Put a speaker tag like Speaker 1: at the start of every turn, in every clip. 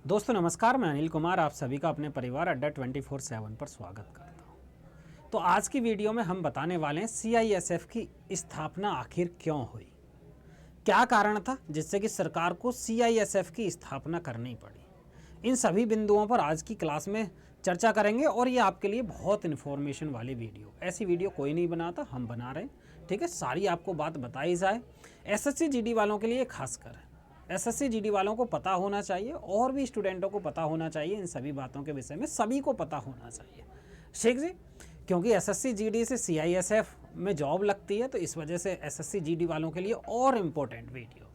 Speaker 1: दोस्तों नमस्कार, मैं अनिल कुमार आप सभी का अपने परिवार अड्डा 24/7 पर स्वागत करता हूं। तो आज की वीडियो में हम बताने वाले हैं सीआईएसएफ की स्थापना आखिर क्यों हुई, क्या कारण था जिससे कि सरकार को सीआईएसएफ की स्थापना करनी पड़ी। इन सभी बिंदुओं पर आज की क्लास में चर्चा करेंगे और ये आपके लिए बहुत इन्फॉर्मेशन वाली वीडियो, ऐसी वीडियो कोई नहीं बनाता, हम बना रहे हैं। ठीक है, सारी आपको बात बताई जाए। एसएससी जीडी वालों के लिए खासकर एसएससी जीडी वालों को पता होना चाहिए और भी स्टूडेंटों को पता होना चाहिए। इन सभी बातों के विषय में सभी को पता होना चाहिए, ठीक जी, क्योंकि एसएससी जीडी से सीआईएसएफ में जॉब लगती है, तो इस वजह से एसएससी जीडी वालों के लिए और इम्पोर्टेंट वीडियो।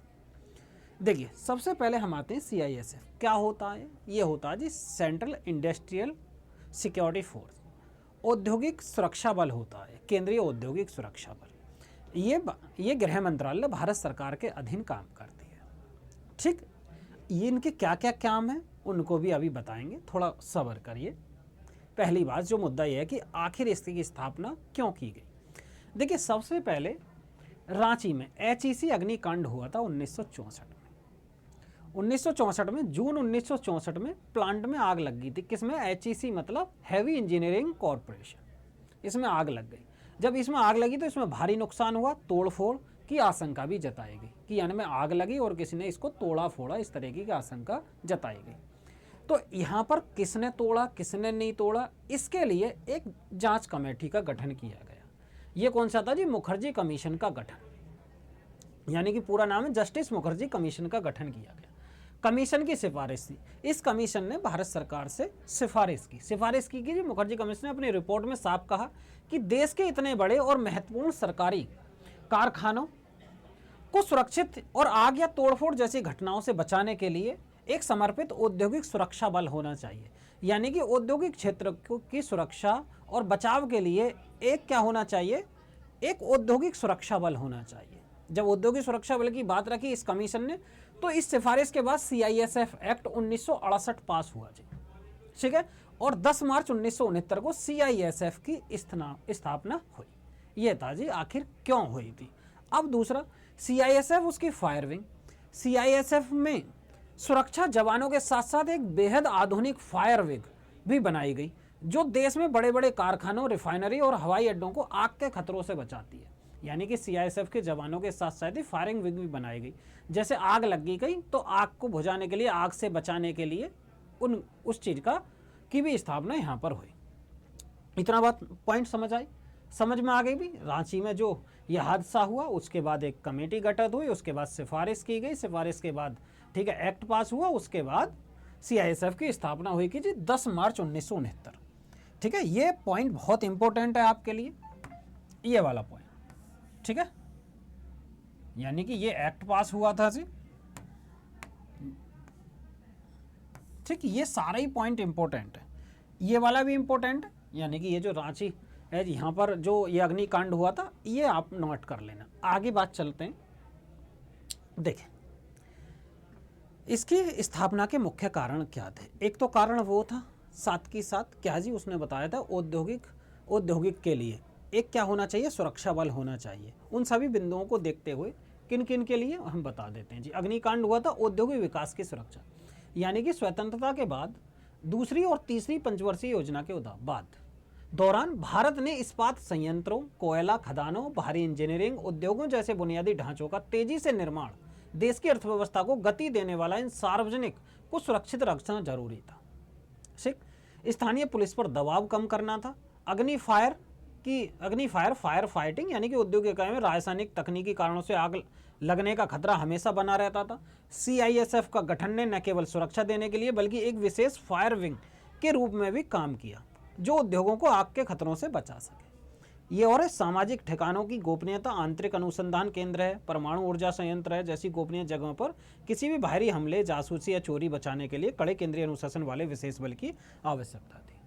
Speaker 1: देखिए, सबसे पहले हम आते हैं सीआईएसएफ क्या होता है। ये होता है जी सेंट्रल इंडस्ट्रियल सिक्योरिटी फोर्स, औद्योगिक सुरक्षा बल होता है, केंद्रीय औद्योगिक सुरक्षा बल। ये गृह मंत्रालय भारत सरकार के अधीन काम करती है। ठीक, ये इनके क्या क्या काम हैं उनको भी अभी बताएंगे, थोड़ा सब्र करिए। पहली बात जो मुद्दा ये है कि आखिर इसकी स्थापना क्यों की गई। देखिए, सबसे पहले रांची में एचईसी अग्निकांड हुआ था 1964 में। 1964 में जून 1964 में प्लांट में आग लग गई थी। किसमें? एचईसी मतलब हैवी इंजीनियरिंग कॉरपोरेशन। इसमें आग लग गई। जब इसमें आग लगी तो इसमें भारी नुकसान हुआ, तोड़फोड़ की आशंका भी जताई गई कि यानी में आग लगी और किसी ने इसको तोड़ा फोड़ा, इस तरह की आशंका जताई गई। तो यहाँ पर किसने तोड़ा किसने नहीं तोड़ा, इसके लिए एक जांच कमेटी का गठन किया गया। ये कौन सा था जी? मुखर्जी कमीशन का गठन, यानी कि पूरा नाम है जस्टिस मुखर्जी कमीशन का गठन किया गया। कमीशन की सिफारिश थी। इस कमीशन ने भारत सरकार से सिफारिश की जी मुखर्जी कमीशन ने अपनी रिपोर्ट में साफ कहा कि देश के इतने बड़े और महत्वपूर्ण सरकारी कारखानों को सुरक्षित और आग या तोड़फोड़ जैसी घटनाओं से बचाने के लिए एक समर्पित औद्योगिक सुरक्षा बल होना चाहिए। यानी कि औद्योगिक क्षेत्र की सुरक्षा और बचाव के लिए एक क्या होना चाहिए? एक औद्योगिक सुरक्षा बल होना चाहिए। जब औद्योगिक सुरक्षा बल की बात रखी इस कमीशन ने, तो इस सिफारिश के बाद सीआईएसएफ एक्ट 1968 पास हुआ जी, ठीक है, और 10 मार्च 1969 को सीआईएसएफ की स्थापना हुई। ये था जी आखिर क्यों हुई थी। अब दूसरा, सीआईएसएफ उसकी फायर विंग। सीआईएसएफ में सुरक्षा जवानों के साथ साथ एक बेहद आधुनिक फायर विंग भी बनाई गई, जो देश में बड़े बड़े कारखानों, रिफाइनरी और हवाई अड्डों को आग के खतरों से बचाती है। यानी कि सीआईएसएफ के जवानों के साथ साथ ही फायरिंग विंग भी बनाई गई। जैसे आग लग गई तो आग को बुझाने के लिए, आग से बचाने के लिए उस चीज़ की भी स्थापना यहाँ पर हुई। इतना बात पॉइंट समझ में आ गई भी। रांची में जो यह हादसा हुआ उसके बाद एक कमेटी गठित हुई, उसके बाद सिफारिश की गई, सिफारिश के बाद ठीक है एक्ट पास हुआ, उसके बाद सीआईएसएफ की स्थापना हुई कि जी 10 मार्च 1969। ठीक है, ये पॉइंट बहुत इंपॉर्टेंट है आपके लिए, ये वाला पॉइंट, ठीक है। यानी कि ये एक्ट पास हुआ था जी, ठीक, ये सारा ही पॉइंट इंपॉर्टेंट है। ये वाला भी इंपॉर्टेंट है, यानी कि ये जो रांची है यहाँ पर जो ये अग्निकांड हुआ था, ये आप नोट कर लेना। आगे बात चलते हैं। देखें, इसकी स्थापना के मुख्य कारण क्या थे। एक तो कारण वो था, साथ के साथ क्या जी उसने बताया था, औद्योगिक के लिए एक क्या होना चाहिए? सुरक्षा बल होना चाहिए। उन सभी बिंदुओं को देखते हुए किन किन के लिए हम बता देते हैं जी। अग्निकांड हुआ था औद्योगिक विकास की सुरक्षा, यानी कि स्वतंत्रता के बाद दूसरी और तीसरी पंचवर्षीय योजना के बाद दौरान भारत ने इस्पात संयंत्रों, कोयला खदानों, भारी इंजीनियरिंग उद्योगों जैसे बुनियादी ढांचों का तेजी से निर्माण, देश की अर्थव्यवस्था को गति देने वाला इन सार्वजनिक को सुरक्षित रखना जरूरी था। ठीक, स्थानीय पुलिस पर दबाव कम करना था। फायर फाइटिंग, यानी कि उद्योग इकाई में रासायनिक तकनीकी कारणों से आग लगने का खतरा हमेशा बना रहता था। सीआईएसएफ का गठन ने न केवल सुरक्षा देने के लिए बल्कि एक विशेष फायर विंग के रूप में भी काम किया, जो उद्योगों को आग के खतरों से बचा सके। ये और सामाजिक ठिकानों की गोपनीयता, आंतरिक अनुसंधान केंद्र है, परमाणु ऊर्जा संयंत्र है जैसी गोपनीय जगहों पर किसी भी बाहरी हमले, जासूसी या चोरी बचाने के लिए कड़े केंद्रीय अनुशासन वाले विशेष बल की आवश्यकता थी।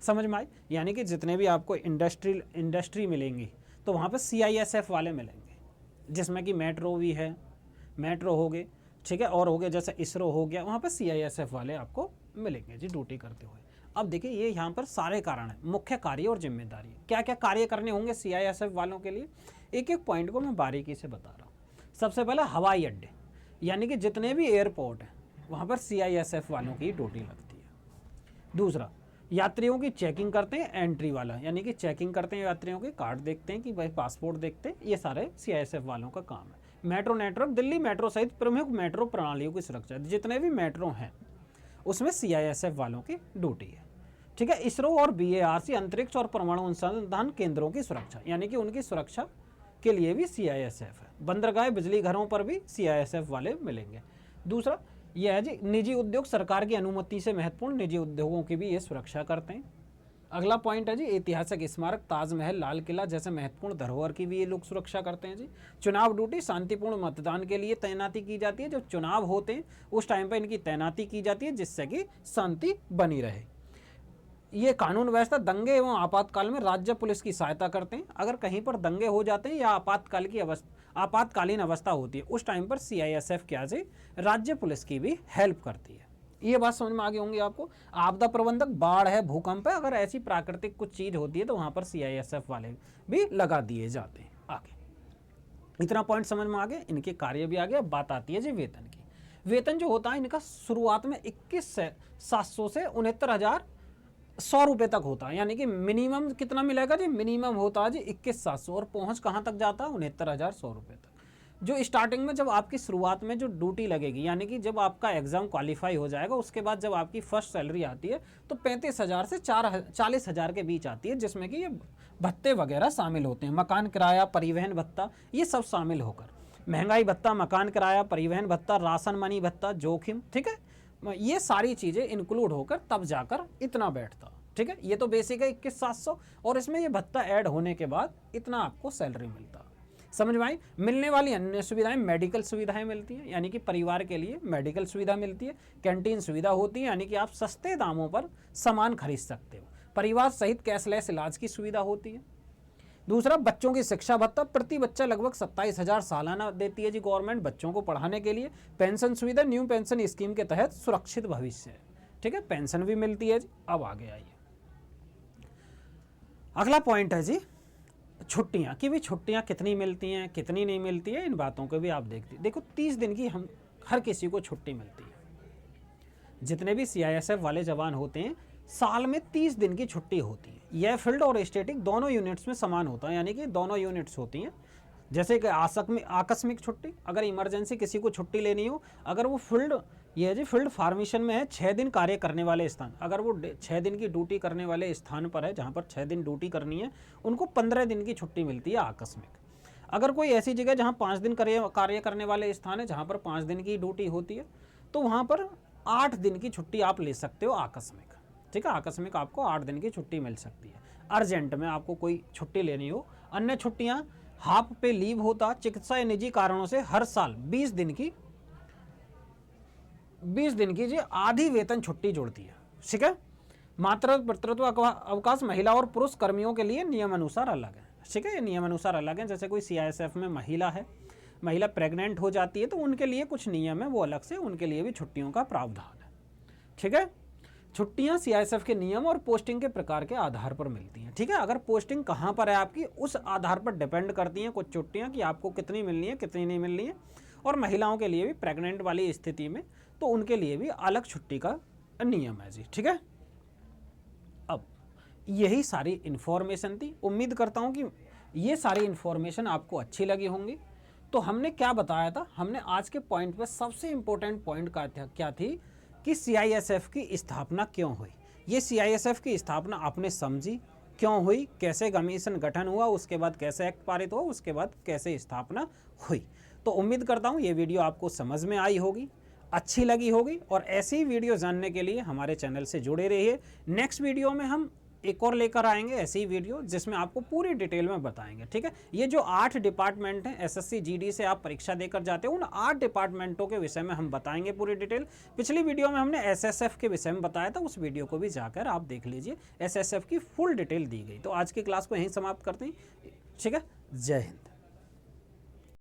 Speaker 1: समझ में आई? यानी कि जितने भी आपको इंडस्ट्री मिलेंगी तो वहाँ पर सीआईएसएफ वाले मिलेंगे, जिसमें कि मेट्रो भी है, मेट्रो हो गए, ठीक है, और हो गए जैसे इसरो हो गया, वहाँ पर सीआईएसएफ वाले आपको मिलेंगे जी ड्यूटी करते हुए। अब देखिए, ये यहाँ पर सारे कारण हैं, मुख्य कार्य और जिम्मेदारी, क्या क्या कार्य करने होंगे सीआईएसएफ वालों के लिए। एक एक पॉइंट को मैं बारीकी से बता रहा हूँ। सबसे पहले हवाई अड्डे, यानी कि जितने भी एयरपोर्ट हैं वहाँ पर CISF वालों की ड्यूटी लगती है। दूसरा, यात्रियों की चेकिंग करते हैं, एंट्री वाला, यानी कि चेकिंग करते हैं यात्रियों के, कार्ड देखते हैं कि भाई पासपोर्ट देखते हैं, ये सारे CISF वालों का काम है। मेट्रो नेटवर्क, दिल्ली मेट्रो सहित प्रमुख मेट्रो प्रणालियों की सुरक्षा, जितने भी मेट्रो हैं उसमें CISF वालों की ड्यूटी है। ठीक है। इसरो और BARC अंतरिक्ष और परमाणु अनुसंधान केंद्रों की सुरक्षा, यानी कि उनकी सुरक्षा के लिए भी CISF है। बंदरगाह, बिजली घरों पर भी CISF वाले मिलेंगे। दूसरा यह है जी, निजी उद्योग सरकार की अनुमति से महत्वपूर्ण निजी उद्योगों की भी ये सुरक्षा करते हैं। अगला पॉइंट है जी, ऐतिहासिक स्मारक, ताजमहल, लाल किला जैसे महत्वपूर्ण धरोहर की भी ये लोग सुरक्षा करते हैं जी। चुनाव ड्यूटी, शांतिपूर्ण मतदान के लिए तैनाती की जाती है। जो चुनाव होते हैं उस टाइम पर इनकी तैनाती की जाती है जिससे कि शांति बनी रहे। ये कानून व्यवस्था, दंगे एवं आपातकाल में राज्य पुलिस की सहायता करते हैं। अगर कहीं पर दंगे हो जाते हैं या आपातकालीन अवस्था होती है उस टाइम पर CISF क्या जी, राज्य पुलिस की भी हेल्प करती है। ये बात समझ में आ गई होंगी आपको। आपदा प्रबंधक, बाढ़ है, भूकंप है, अगर ऐसी प्राकृतिक कुछ चीज होती है तो वहां पर CISF वाले भी लगा दिए जाते हैं। आगे इतना पॉइंट समझ में आ गया, इनके कार्य भी आ गया। बात आती है जी वेतन की। वेतन जो होता है इनका शुरुआत में 21,700 से 69,100 रुपये तक होता है, यानी कि मिनिमम कितना मिलेगा जी, मिनिमम होता है जी 21,700 और पहुंच कहाँ तक जाता है, 69,100 रुपये तक। जो स्टार्टिंग में जब आपकी शुरुआत में जो ड्यूटी लगेगी, यानी कि जब आपका एग्जाम क्वालिफाई हो जाएगा उसके बाद जब आपकी फर्स्ट सैलरी आती है तो 35,000 से 40,000 के बीच आती है, जिसमें कि ये भत्ते वगैरह शामिल होते हैं। मकान किराया, परिवहन भत्ता, ये सब शामिल होकर महंगाई भत्ता, मकान किराया, परिवहन भत्ता, राशन मनी भत्ता, जोखिम, ठीक है, ये सारी चीज़ें इंक्लूड होकर तब जाकर इतना बैठता। ठीक है, ये तो बेसिक है 21,700 और इसमें ये भत्ता ऐड होने के बाद इतना आपको सैलरी मिलता। समझ में आई। मिलने वाली अन्य सुविधाएं, मेडिकल सुविधाएं मिलती हैं, यानी कि परिवार के लिए मेडिकल सुविधा मिलती है। कैंटीन सुविधा होती है, यानी कि आप सस्ते दामों पर सामान खरीद सकते हो। परिवार सहित कैशलेस इलाज की सुविधा होती है। दूसरा, बच्चों की शिक्षा भत्ता, प्रति बच्चा लगभग 27,000 सालाना देती है जी गवर्नमेंट बच्चों को पढ़ाने के लिए। पेंशन सुविधा, न्यू पेंशन स्कीम के तहत सुरक्षित भविष्य है। ठीक है, पेंशन भी मिलती है जी। अब आगे आइए, अगला पॉइंट है जी छुट्टियां, कि भी छुट्टियां कितनी मिलती हैं, कितनी नहीं मिलती है, इन बातों को भी आप देखो 30 दिन की हम हर किसी को छुट्टी मिलती है। जितने भी CISF वाले जवान होते हैं साल में 30 दिन की छुट्टी होती है। यह फील्ड और स्टैटिक दोनों यूनिट्स में समान होता है, यानी कि दोनों यूनिट्स होती हैं। जैसे कि आकस्मिक छुट्टी, अगर इमरजेंसी किसी को छुट्टी लेनी हो, अगर वो फील्ड फार्मेशन में है 6 दिन कार्य करने वाले स्थान, अगर वो 6 दिन की ड्यूटी करने वाले स्थान पर है जहाँ पर 6 दिन ड्यूटी करनी है, उनको 15 दिन की छुट्टी मिलती है आकस्मिक। अगर कोई ऐसी जगह जहाँ 5 दिन कार्य करने वाले स्थान है जहाँ पर 5 दिन की ड्यूटी होती है तो वहाँ पर 8 दिन की छुट्टी आप ले सकते हो आकस्मिक। ठीक है, आकस्मिक आपको 8 दिन की छुट्टी मिल सकती है। अर्जेंट में आपको कोई छुट्टी लेनी हो, अन्य छुट्टियाँ हाफ पे लीव होता, चिकित्सा या निजी कारणों से हर साल 20 दिन की जी आधी वेतन छुट्टी जुड़ती है। ठीक है, मातृ पितृत्व अवकाश महिला और पुरुष कर्मियों के लिए नियम अनुसार अलग है। ठीक है, ये नियम अनुसार अलग है। जैसे कोई CISF में महिला है, महिला प्रेग्नेंट हो जाती है तो उनके लिए कुछ नियम है, वो अलग से उनके लिए भी छुट्टियों का प्रावधान है। ठीक है, छुट्टियां CISF के नियम और पोस्टिंग के प्रकार के आधार पर मिलती हैं। ठीक है, अगर पोस्टिंग कहाँ पर है आपकी, उस आधार पर डिपेंड करती हैं कुछ छुट्टियां कि आपको कितनी मिलनी है, कितनी नहीं मिलनी है। और महिलाओं के लिए भी प्रेग्नेंट वाली स्थिति में तो उनके लिए भी अलग छुट्टी का नियम है जी। ठीक है, अब यही सारी इन्फॉर्मेशन थी। उम्मीद करता हूँ कि ये सारी इन्फॉर्मेशन आपको अच्छी लगी होंगी। तो हमने क्या बताया था, हमने आज के पॉइंट पर सबसे इम्पोर्टेंट पॉइंट क्या थी कि CISF की स्थापना क्यों हुई। ये CISF की स्थापना आपने समझी क्यों हुई, कैसे कमीशन गठन हुआ, उसके बाद कैसे एक्ट पारित हुआ, उसके बाद कैसे स्थापना हुई। तो उम्मीद करता हूँ ये वीडियो आपको समझ में आई होगी, अच्छी लगी होगी। और ऐसी ही वीडियो जानने के लिए हमारे चैनल से जुड़े रहिए। नेक्स्ट वीडियो में हम एक और लेकर आएंगे ऐसी वीडियो जिसमें आपको पूरी डिटेल में बताएंगे। ठीक है, ये जो 8 डिपार्टमेंट हैं SSC GD से आप परीक्षा देकर जाते हो, उन 8 डिपार्टमेंटों के विषय में हम बताएंगे पूरी डिटेल। पिछली वीडियो में हमने SSF के विषय में बताया था, उस वीडियो को भी जाकर आप देख लीजिए, SSF की फुल डिटेल दी गई। तो आज की क्लास को यहीं समाप्त करते हैं। ठीक है, जय हिंद।